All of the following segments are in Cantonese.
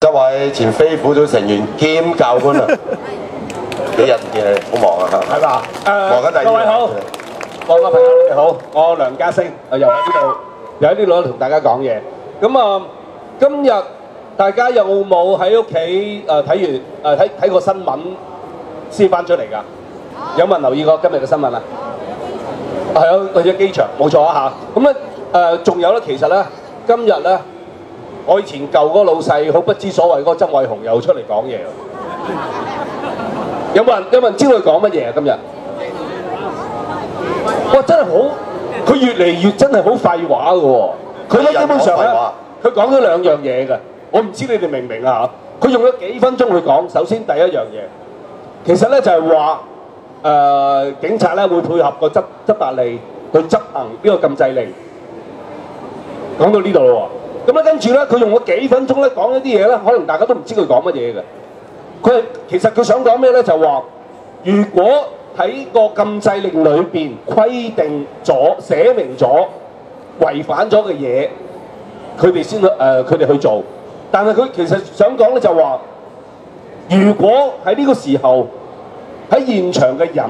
一位前飛虎組成員兼教官啊，幾日唔見你，好忙啊嚇，係嘛？忙緊第二各位好，各位朋友你哋好，我梁家星，又喺呢度同大家講嘢。咁啊，今日大家有冇喺屋企睇完睇過新聞先翻出嚟㗎？有冇人留意過今日嘅新聞啊？係啊，去咗機場，冇錯啊嚇。咁咧仲有咧，其實咧今日咧。我以前舊嗰個老細好不知所謂嗰個曾偉雄又出嚟講嘢，有冇人知道佢講乜嘢啊？今日，哇！真係好，佢越嚟越真係好廢話嘅喎。佢咧基本上咧，佢講咗兩樣嘢嘅，我唔知你哋明唔明啊？佢用咗幾分鐘去講。首先第一樣嘢，其實咧就係話警察咧會配合個執法令去執行呢個禁制令。講到呢度咯喎。咁咧跟住咧，佢用咗幾分鐘咧講一啲嘢咧，可能大家都唔知佢講乜嘢嘅。其實佢想講咩咧？就話如果喺個禁制令裏邊規定咗、寫明咗違反咗嘅嘢，佢哋去做。但係佢其實想講咧就話，如果喺呢個時候喺現場嘅人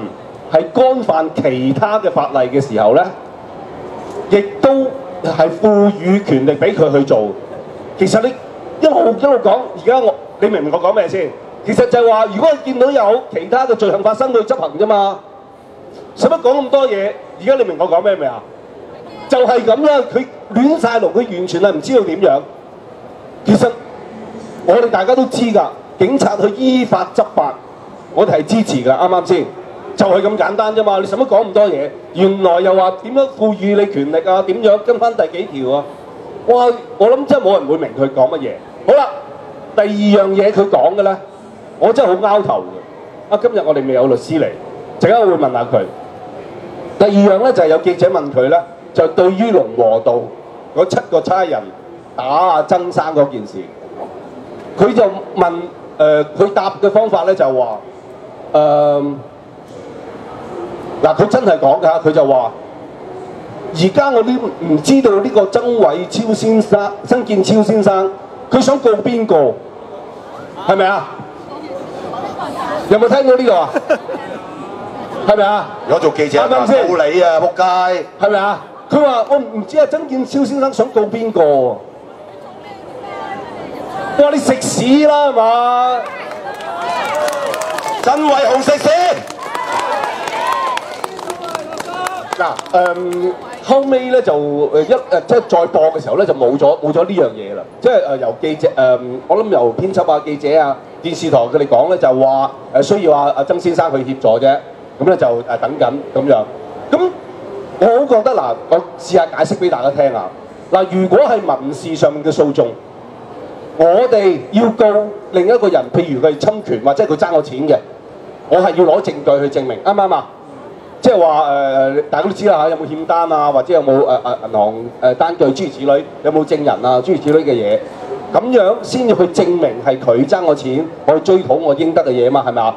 係干犯其他嘅法例嘅時候咧，亦都係賦予權力俾佢去做。其實你一路講，而家你明唔明我講咩先？其實就係話，如果你見到有其他嘅罪行發生，去執行啫嘛。使乜講咁多嘢？而家你明我講咩未啊？就係咁啦，佢亂晒龍，佢完全係唔知道點樣。其實我哋大家都知㗎，警察去依法執法，我哋係支持㗎，啱啱先？就係咁簡單啫嘛，你使乜講咁多嘢？原來又話點樣賦予你權力啊？點樣跟翻第幾條啊？哇！我諗真係冇人會明佢講乜嘢。好啦，第二樣嘢佢講嘅咧，我真係好拗頭嘅。今日我哋未有律師嚟，陣間我會問下佢。第二樣咧就係有記者問佢咧，就對於龍和道嗰7個差人打阿曾生嗰件事，佢就問佢答嘅方法咧就話嗱，佢真係講㗎，佢就話：而家我都唔知道呢個曾健超先生，佢想告邊個？係咪啊？有冇聽到呢度啊？係咪啊？如果做記者啱啱先？冇理啊，仆街！係咪啊？佢話我唔知啊，曾健超先生想告邊個？哇！你食屎啦係嘛？曾偉雄食屎！嗱後尾咧就即係再播嘅時候咧就冇咗呢樣嘢啦，即係由記者我諗由編輯啊、記者啊、電視台佢哋講咧就話需要阿曾先生去協助啫，咁咧就等緊咁樣。咁我好覺得嗱，我試下解釋俾大家聽啊。嗱，如果係民事上面嘅訴訟，我哋要告另一個人，譬如佢係侵權或者佢爭我錢嘅，我係要攞證據去證明，啱唔啱啊？即係話大家都知啦嚇，有冇欠單啊，或者有冇銀行單據諸如此類，有冇證人啊諸如此類嘅嘢，咁樣先至去證明係佢爭我錢，我去追討我應得嘅嘢嘛，係咪啊？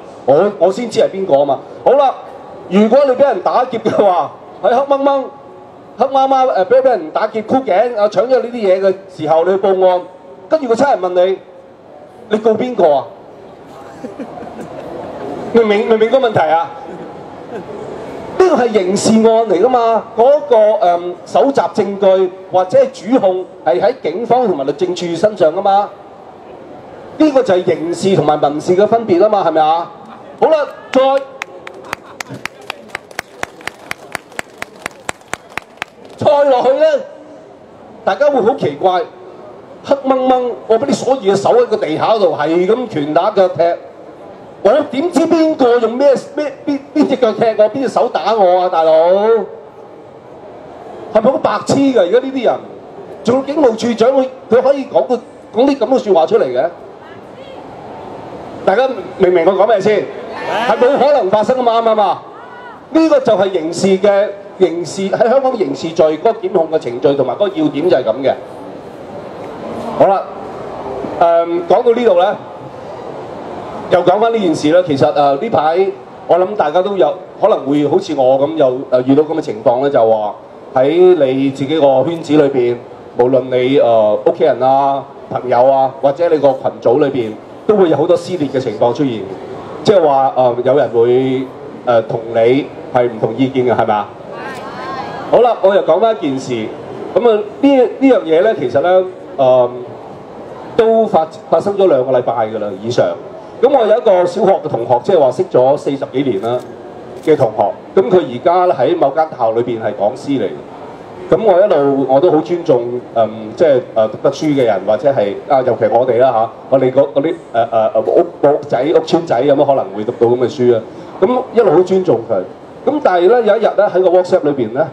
我先知係邊個啊嘛。好啦，如果你俾人打劫嘅話，喺黑媽媽俾人打劫箍頸搶咗呢啲嘢嘅時候，你去報案，跟住個差人問你，你告邊個啊？明唔明個問題啊？呢個係刑事案嚟㗎嘛？嗰個搜集證據或者係主控係喺警方同埋律政處身上㗎嘛？呢個就係刑事同埋民事嘅分別啊嘛，係咪啊？好啦，再落去咧，大家會好奇怪，黑掹掹，我俾你鎖住隻手喺個地下度，係咁拳打腳踢。我點知邊個用邊隻腳踢我，邊隻手打我啊，大佬？係咪好白痴㗎？而家呢啲人，做警務處長，佢可以講啲咁嘅説話出嚟嘅？大家明唔明我講咩先？係冇可能發生㗎嘛，啱唔啱啊？呢個就係刑事喺香港刑事罪嗰個檢控嘅程序同埋嗰個要點就係咁嘅。好啦，講到呢度咧。又講翻呢件事啦，其實呢排我諗大家都有可能會好似我咁又遇到咁嘅情況咧，就話喺你自己個圈子裏邊，無論你屋企人啊、朋友啊，或者你個群組裏邊都會有好多撕裂嘅情況出現，即係話有人會同你係唔同意見嘅，係咪啊？好啦，我又講翻一件事，咁啊呢樣嘢咧，其實咧都發生咗2個禮拜㗎啦以上。咁我有一個小學嘅同學，即係話識咗40幾年啦嘅同學，咁佢而家喺某間學校裏邊係講師嚟嘅。咁我一路我都好尊重即係讀得書嘅人，或者係尤其我哋啦嚇，我哋嗰啲屋仔屋村仔有乜可能會讀到咁嘅書啊？咁一路好尊重佢。咁但係咧有一日咧喺個 WhatsApp 裏邊咧，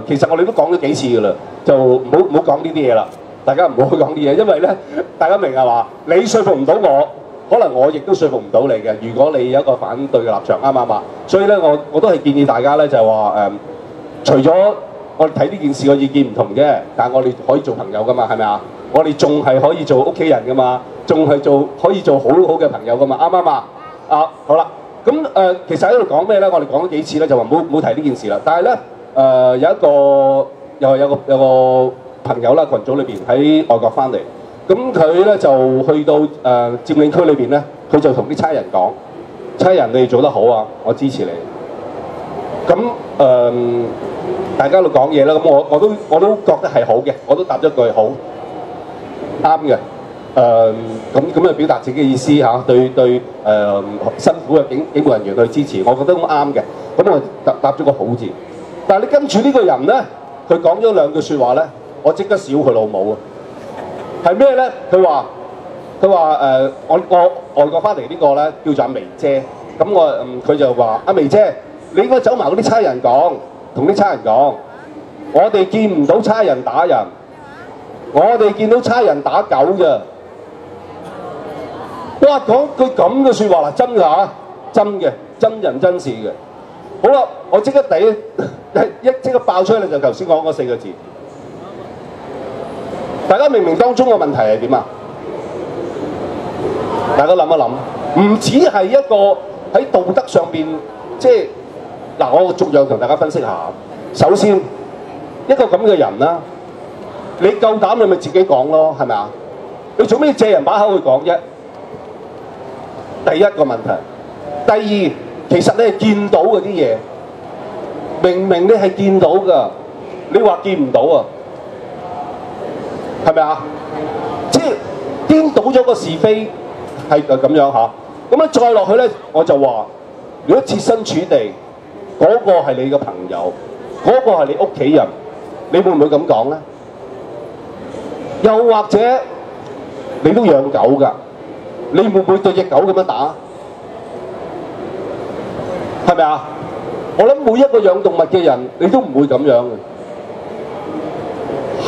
其實我哋都講咗幾次㗎啦，就唔好講呢啲嘢啦。大家唔好講啲嘢，因為咧大家明係話你説服唔到我，可能我亦都説服唔到你嘅。如果你有一個反對嘅立場，啱唔啱啊？所以咧我都係建議大家咧就係話除咗我哋睇呢件事個意見唔同啫，但係我哋可以做朋友噶嘛，係咪啊？我哋仲係可以做屋企人噶嘛，仲係可以做好好嘅朋友噶嘛，啱唔啱啊？好啦，咁其實喺度講咩咧？我哋講咗幾次咧，就話唔好提呢件事啦。但係咧有一個有個朋友啦，群組裏邊喺外國翻嚟，咁佢咧就去到佔領區裏邊咧，佢就同啲差人講：差人你哋做得好啊，我支持你。咁大家喺度講嘢啦，咁我都覺得係好嘅，我都答咗句好啱嘅。咁就表達自己嘅意思嚇，對辛苦嘅警務人員去支持，我覺得咁啱嘅。咁我答咗個好字。但係你跟住呢個人咧，佢講咗2句説話咧，我即刻笑佢老母啊！係咩咧？佢話我外國翻嚟呢個咧叫做阿眉姐，咁佢就話阿眉姐，你應該走埋嗰啲差人講。同啲差人講，我哋見唔到差人打人，我哋見到差人打狗咋。哇！講句咁嘅説話啦，真㗎嚇，真嘅，真人真事嘅。好啦，我即刻即刻爆出嚟就頭先講嗰4個字。大家明唔明當中嘅問題係點啊？大家諗一諗，唔止係一個喺道德上邊，即係。嗱，我逐樣同大家分析下。首先，一個咁嘅人啦，你夠膽你咪自己講咯，係咪啊？你做咩借人把口去講啫？第一個問題。第二，其實你係見到嗰啲嘢，明明你係見到㗎，你話見唔到啊？係咪啊？即係顛倒咗個是非，係咁樣嚇。咁再落去咧，我就話，如果設身處地。嗰個係你嘅朋友，嗰個係你屋企人，你會唔會咁講咧？又或者你都養狗㗎，你會唔會對隻狗咁樣打？係咪啊？我諗每一個養動物嘅人，你都唔會咁樣嘅，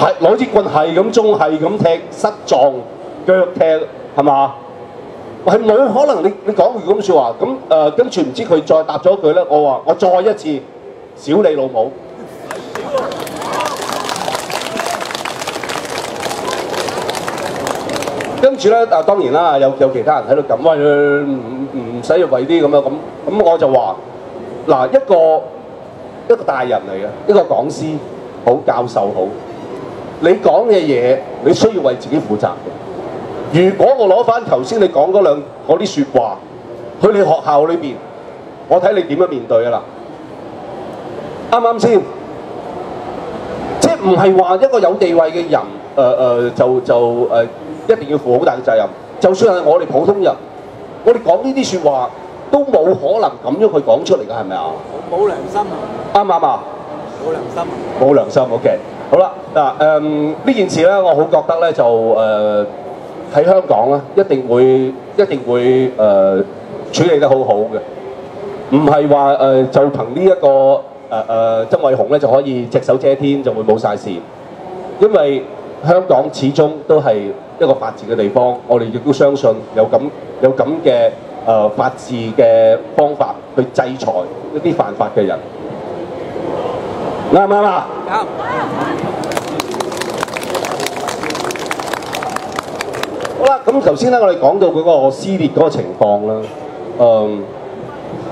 係攞支棍係咁中，係咁踢，膝撞、腳踢，係嘛？係冇可能你講句咁説話，咁跟住唔知佢再答咗句咧，我話我再一次小你老母。跟住咧，當然啦，有其他人喺度撳，喂唔使為啲咁樣咁我就話嗱，一個大人嚟嘅，一個講師好，教授好，你講嘅嘢你需要為自己負責嘅。如果我攞翻頭先你講嗰啲説話去你學校裏邊，我睇你點樣面對啊嗱？啱唔啱先？即係唔係話一個有地位嘅人一定要負好大嘅責任？就算係我哋普通人，我哋講呢啲説話都冇可能咁樣去講出嚟㗎，係咪啊？冇良心啊！啱唔啱啊？冇良心啊！冇良心 ，OK。好啦，嗱呢件事咧，我好覺得咧就喺香港咧，一定會處理得好好嘅，唔係話就憑呢一個曾偉雄咧就可以隻手遮天就會冇晒事，因為香港始終都係一個法治嘅地方，我哋亦都相信有咁嘅法治嘅方法去制裁一啲犯法嘅人，啱唔啱啊？啱。好啦，咁頭先咧，我哋講到嗰個撕裂嗰個情況啦，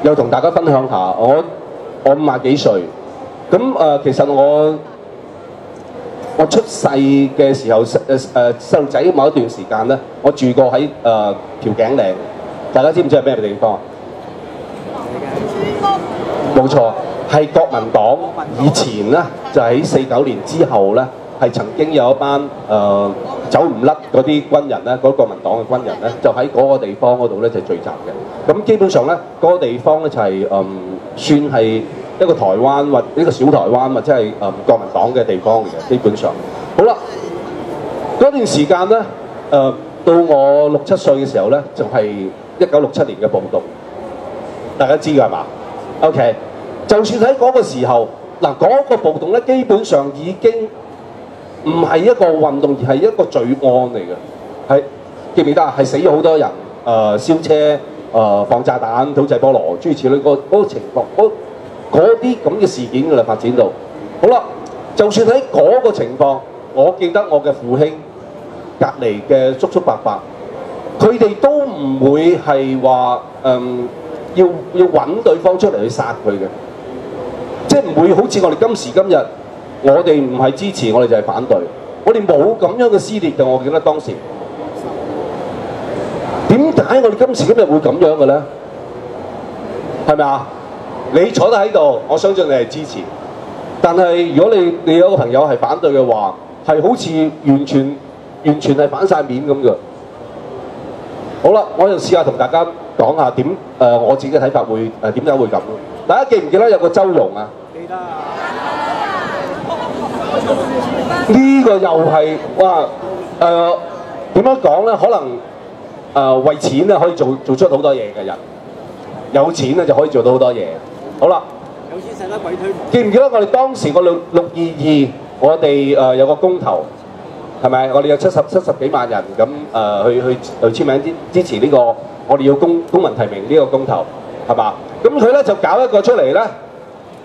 又同大家分享下，我50幾歲，咁其實我我出世嘅時候，細路仔某一段時間咧，我住過喺調景嶺，大家知唔知係咩地方啊？冇錯，係國民黨以前咧，就喺49年之後咧，係曾經有一班走唔甩嗰啲軍人咧，嗰國民黨嘅軍人咧，就喺嗰個地方嗰度咧就聚集嘅。咁基本上咧，嗰個地方咧就係算係一個台灣或一個小台灣或者係國民黨嘅地方嚟嘅，基本上。好啦，嗰段時間咧，到我6、7歲嘅時候咧，就係1967年嘅暴動，大家知㗎係嘛 ？OK， 就算喺嗰個時候，嗱嗰個暴動咧，基本上已經唔係一個運動，而係一個罪案嚟嘅，係記唔記得啊？係死咗好多人，燒車、放炸彈、土製菠蘿，諸如此類嗰個情況，嗰啲咁嘅事件㗎啦，發展到好啦。就算喺嗰個情況，我記得我嘅父兄隔離嘅叔叔伯伯，佢哋都唔會係話要揾對方出嚟去殺佢嘅，即係唔會好似我哋今時今日，我哋唔係支持，我哋就係反對，我哋冇咁樣嘅撕裂嘅。我記得當時點解我哋今時今日會咁樣嘅咧？係咪啊？你坐得喺度，我相信你係支持。但係如果你有個朋友係反對嘅話，係好似完全係反晒面咁嘅。好啦，我就試下同大家講下點我自己嘅睇法會點解會咁。大家記唔記得有個周融啊？記得啊！呢個又係哇點樣講咧？可能為錢咧可以做出好多嘢嘅人，有錢咧就可以做到好多嘢。好啦。有錢使得鬼推磨。記唔記得我哋當時個622，我哋有個公投，係咪？我哋有70幾萬人咁去簽名支持呢個，我哋要公民提名呢個公投，係嘛？咁佢咧就搞一個出嚟咧，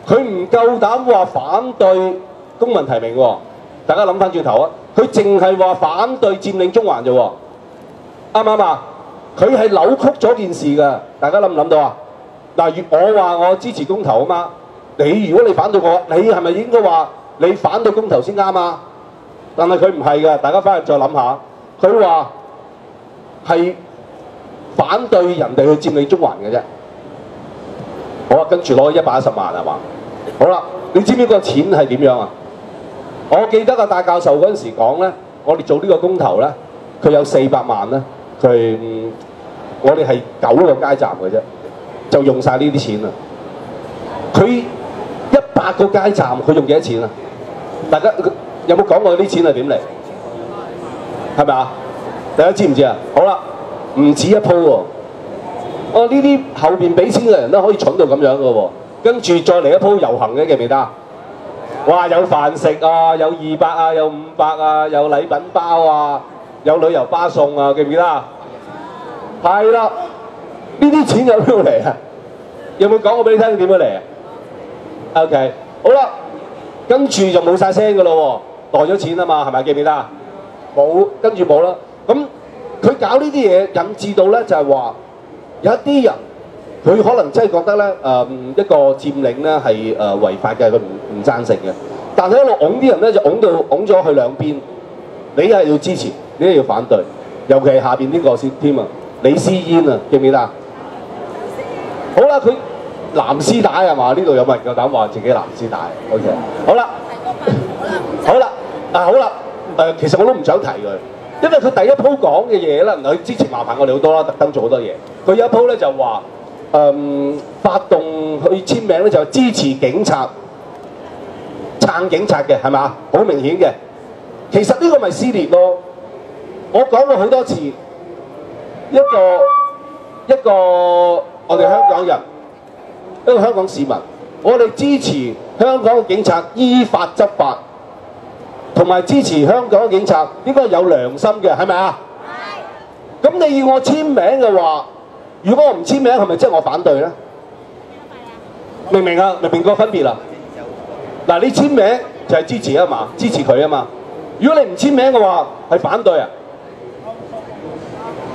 佢唔夠膽話反對公民提名喎。大家諗翻轉頭啊，佢淨係話反對佔領中環啫喎，啱唔啱啊？佢係扭曲咗件事㗎，大家諗唔諗到啊？嗱，我話我支持公投啊嘛，如果你反對我，你係咪應該話你反對公投先啱啊？但係佢唔係㗎，大家翻去再諗下，佢話係反對人哋去佔領中環嘅啫。好啊，跟住攞110萬係嘛？好啦，你知唔知個錢係點樣啊？我記得戴教授嗰陣時講咧，我哋做呢個公投咧，佢有400萬咧，我哋係9個街站嘅啫。就用晒呢啲錢啦！佢100個街站，佢用幾多錢啊？大家有冇講過啲錢係點嚟？係咪啊？大家知唔知啊？好啦，唔止一鋪喎。呢啲後邊俾錢嘅人都可以蠢到咁樣嘅喎。跟住再嚟一鋪遊行嘅，記唔記得啊？哇！有飯食啊，有200啊，有500啊，有禮品包啊，有旅遊巴送啊，記唔記得啊？係啦。呢啲錢有邊度嚟啊？有冇講過俾你聽點樣嚟啊 ？OK， 好啦，跟住就冇晒聲㗎咯喎，袋咗錢啊嘛，係咪記唔記得啊？冇，跟住冇啦。咁佢搞呢啲嘢引致到咧，就係話有一啲人佢可能真係覺得咧一個佔領咧係違法嘅，佢唔贊成嘅。但係一路擁啲人咧就擁咗去兩邊，你係要支持，你係要反對，尤其係下邊呢個先添啊，李思嫣啊，記唔記得啊？好啦，佢藍絲帶係嘛？呢度有冇人夠膽話自己藍絲帶 ？OK， 好啦，好啦，好啦，其實我都唔想提佢，因為佢第一鋪講嘅嘢咧，佢之前麻煩我哋好多啦，特登做好多嘢。佢有一鋪咧就話發動去簽名咧，就支持警察、撐警察嘅，係咪？好明顯嘅。其實呢個咪撕裂咯。我講過好多次，一個。我哋香港人，一個香港市民，我哋支持香港嘅警察依法執法，同埋支持香港嘅警察應該有良心嘅，係咪啊？係。咁你要我簽名嘅話，如果我唔簽名，係咪即係我反對咧？明唔明啊？明唔明個分別啦？嗱，你簽名就係支持啊嘛，支持佢啊嘛。如果你唔簽名嘅話，係反對啊。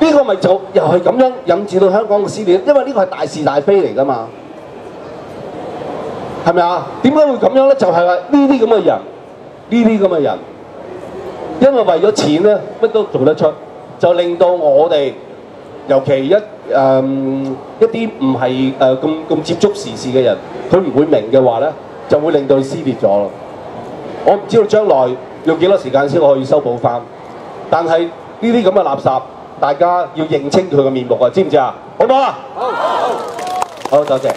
呢個咪就又係咁樣引致到香港嘅撕裂，因為呢個係大是大非嚟㗎嘛，係咪啊？點解會咁樣咧？就係話呢啲咁嘅人，因為為咗錢咧，乜都做得出，就令到我哋尤其一啲唔係咁接觸時事嘅人，佢唔會明嘅話咧，就會令到佢撕裂咗咯。我唔知道將來用幾多時間先可以修補翻，但係呢啲咁嘅垃圾，大家要認清佢嘅面目啊！知唔知啊？好唔好啊？好，多謝。